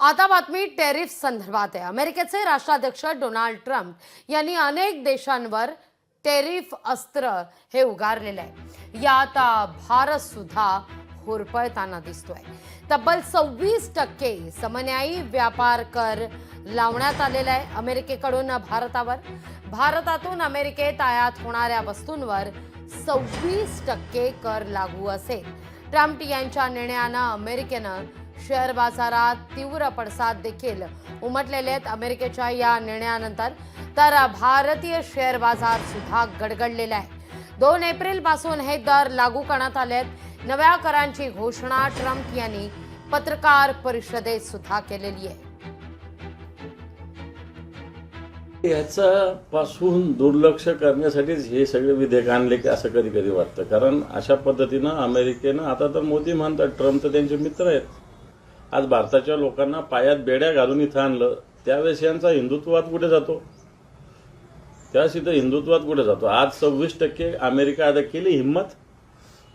आता बातमी टेरिफ संदर्भात आहे। अमेरिकेचे राष्ट्राध्यक्ष डोनाल्ड ट्रम्प यांनी अनेक देशांवर टेरिफ अस्त्र हे उगारलेले आहे। यात भारत सुद्धा होरपळताना दिसतोय। तब्बल 26% समन्यायी व्यापार कर लावण्यात आलेला आहे अमेरिकेकडून भारतावर। भारतातून अमेरिकेत आयात होणाऱ्या वस्तूंवर 26% कर लागू असेल। ट्रम्प यांच्या निर्णयानं अमेरिकेनं शेअर बाजारात तीव्र पडसाद देखील उमटलेले आहेत। अमेरिकेच्या या निर्णयानंतर तर भारतीय शेअर बाजार सुद्धा गडगडलेला आहे। 2 एप्रिल पासून हे दर लागू करण्यात आले आहेत। नव्या करांची घोषणा ट्रम्प यांनी पत्रकार परिषदेत सुद्धा केलेली आहे। याच्यापासून दुर्लक्ष करण्यासाठीच हे सगळे विधेयक आणले की असं कधी कधी वाटतं। कारण अशा पद्धतीनं अमेरिकेनं, आता तर मोदी म्हणतात, ट्रम्प तर त्यांचे मित्र आहेत, आज भारताच्या लोकांना पायात बेड्या घालून इथं आणलं। त्यावेळेस यांचा हिंदुत्ववाद कुठे जातो? त्यावेळेस इथं हिंदुत्ववाद कुठे जातो? आज 26% अमेरिका आता केली हिंमत,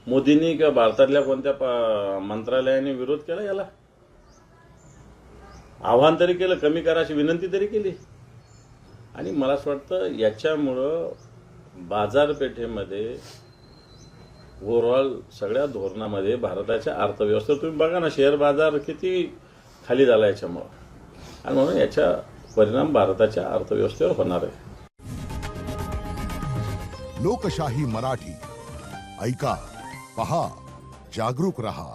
मोदींनी किंवा भारतातल्या कोणत्या मंत्रालयाने विरोध केला, याला आव्हान तरी केलं, कमी करायची विनंती तरी केली। आणि मला असं वाटतं याच्यामुळं बाजारपेठेमध्ये ओव्हरऑल सगळ्या धोरणामध्ये भारताच्या अर्थव्यवस्थेत तुम्ही बघा ना, शेअर बाजार किती खाली झाला याच्यामुळं, आणि म्हणून याचा परिणाम भारताच्या अर्थव्यवस्थेवर होणार आहे। लोकशाही मराठी ऐका, पहा, जागरूक रहा।